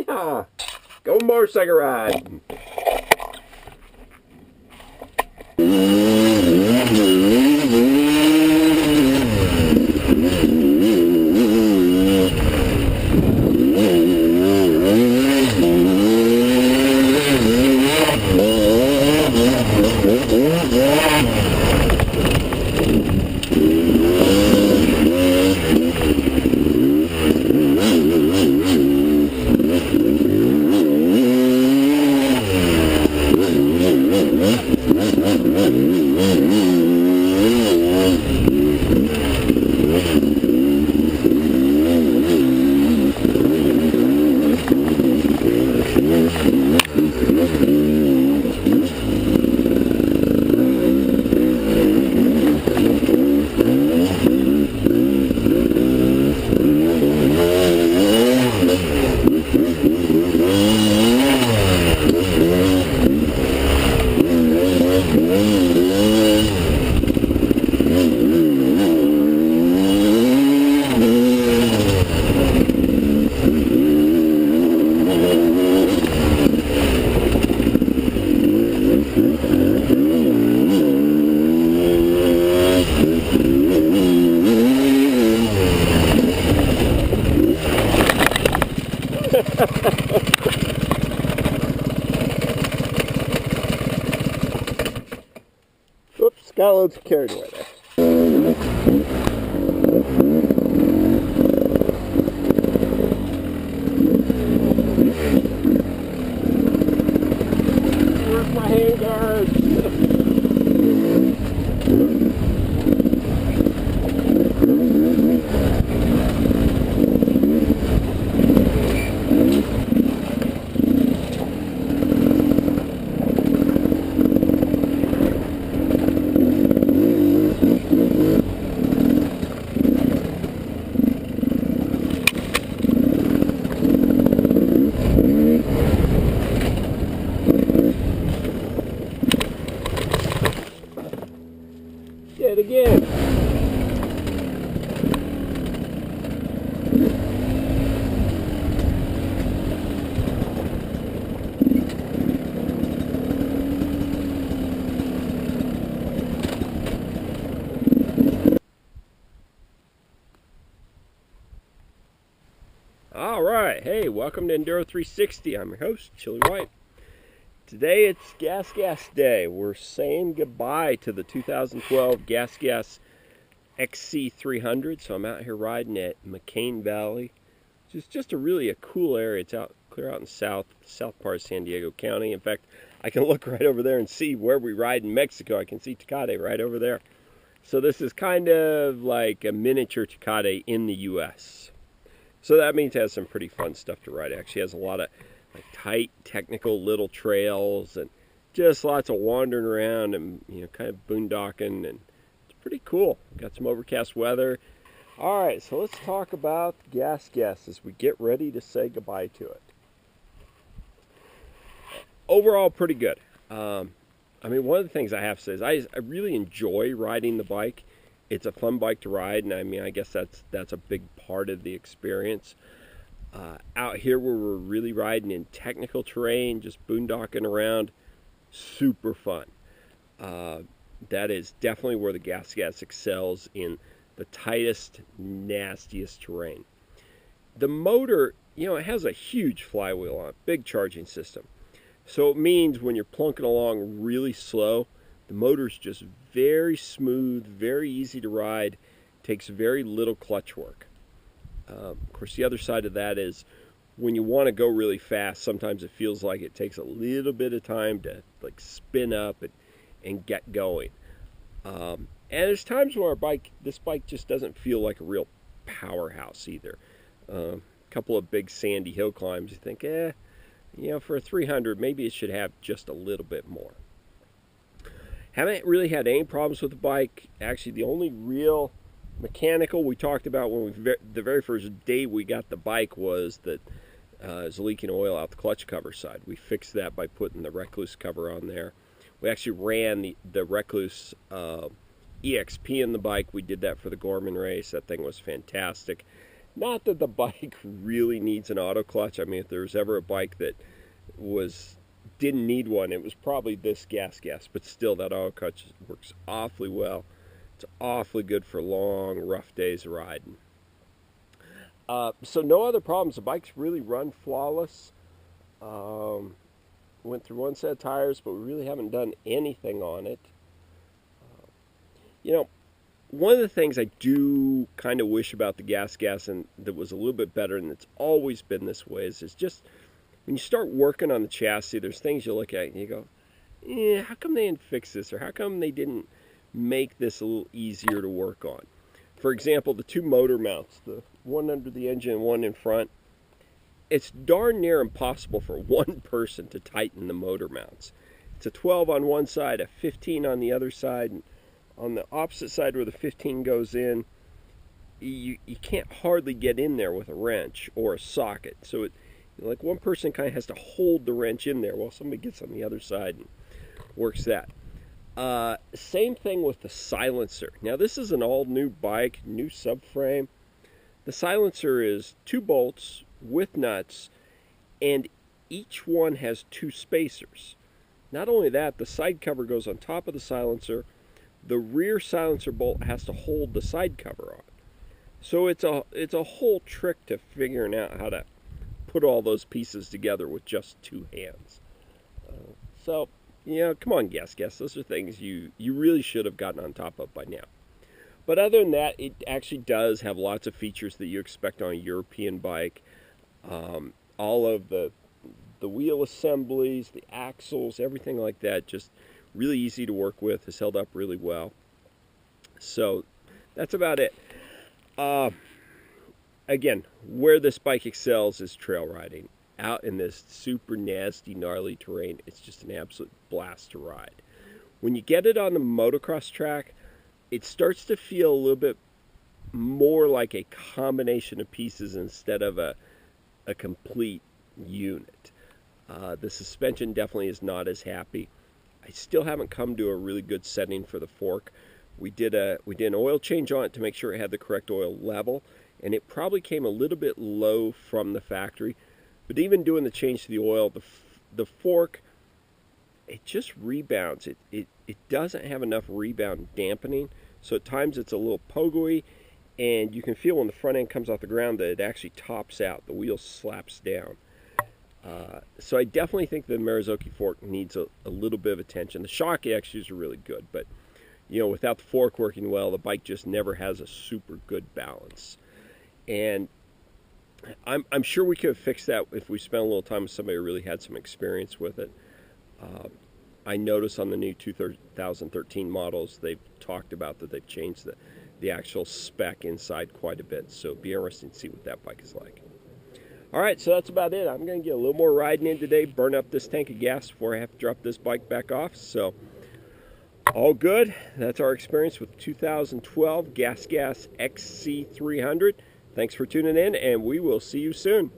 Yeehaw! Go motorcycle ride! Oops, got a little carried away there. Where's my handguards? It again. All right, hey, welcome to Enduro 360. I'm your host, Chili White. Today it's Gas Day. We're saying goodbye to the 2012 Gas XC300. So I'm out here riding at McCain Valley, which is just a cool area. It's out clear out in south part of San Diego County. In fact, I can look right over there and see where we ride in Mexico. I can see Tecate right over there. So this is kind of like a miniature Tecate in the U.S. So that means it has some pretty fun stuff to ride. It actually has a lot of like tight, technical little trails and just lots of wandering around and kind of boondocking, and it's pretty cool. Got some overcast weather. All right, so let's talk about Gas as we get ready to say goodbye to it. Overall, pretty good. I mean, one of the things I have to say is I really enjoy riding the bike. It's a fun bike to ride, and I mean, I guess that's a big part of the experience. Out here where we're really riding in technical terrain, just boondocking around, super fun. That is definitely where the Gas excels, in the tightest, nastiest terrain. The motor, it has a huge flywheel on it, big charging system. So it means when you're plunking along really slow, the motor's just very smooth, very easy to ride, takes very little clutch work. Of course, the other side of that is when you want to go really fast, sometimes it feels like it takes a little bit of time to like spin up and get going. And there's times where this bike just doesn't feel like a real powerhouse either. A couple of big sandy hill climbs, you think, for a 300, maybe it should have just a little bit more. Haven't really had any problems with the bike. Actually, the only real mechanical we talked about when the very first day we got the bike was that it was leaking oil out the clutch cover side. We fixed that by putting the Recluse cover on there. We actually ran the Recluse EXP in the bike. We did that for the Gorman race. That thing was fantastic. Not that the bike really needs an auto clutch. I mean, if there was ever a bike that didn't need one, it was probably this gas. But still, that auto clutch works awfully well. It's awfully good for long, rough days of riding. So no other problems. The bike's really run flawless. Went through one set of tires, but we really haven't done anything on it. You know, one of the things I do kind of wish about the gas and that was a little bit better, and it's always been this way, is just when you start working on the chassis, there's things you look at and you go, yeah, how come they didn't fix this? Or how come they didn't make this a little easier to work on? For example, the two motor mounts, the one under the engine and one in front, it's darn near impossible for one person to tighten the motor mounts. It's a 12 on one side, a 15 on the other side, and on the opposite side where the 15 goes in, you can't hardly get in there with a wrench or a socket. So like one person kind of has to hold the wrench in there while somebody gets on the other side and works that. Same thing with the silencer. Now this is an all new bike, new subframe. The silencer is 2 bolts with nuts, and each one has 2 spacers. Not only that, the side cover goes on top of the silencer. The rear silencer bolt has to hold the side cover on. So it's a whole trick to figuring out how to put all those pieces together with just 2 hands. So, come on, gas. Those are things you really should have gotten on top of by now. But other than that, it actually does have lots of features that you expect on a European bike. All of the wheel assemblies, the axles, everything like that, just really easy to work with, has held up really well. So that's about it. Again, where this bike excels is trail riding. Out in this super nasty, gnarly terrain, it's just an absolute blast to ride. When you get it on the motocross track, it starts to feel a little bit more like a combination of pieces instead of a complete unit. The suspension definitely is not as happy. I still haven't come to a really good setting for the fork. We did an oil change on it to make sure it had the correct oil level, and it probably came a little bit low from the factory. But even doing the change to the oil, the fork, it just rebounds. It doesn't have enough rebound dampening, so at times it's a little pogoey, and you can feel when the front end comes off the ground that it actually tops out. The wheel slaps down. So I definitely think the Marzocchi fork needs a little bit of attention. The shock axles are really good, but without the fork working well, the bike just never has a super good balance. And I'm sure we could have fixed that if we spent a little time with somebody who really had some experience with it. I noticed on the new 2013 models, they've talked about that they've changed the actual spec inside quite a bit. So it'll be interesting to see what that bike is like. All right, so that's about it. I'm going to get a little more riding in today, burn up this tank of gas before I have to drop this bike back off. So all good. That's our experience with 2012 Gas XC300. Thanks for tuning in, and we will see you soon.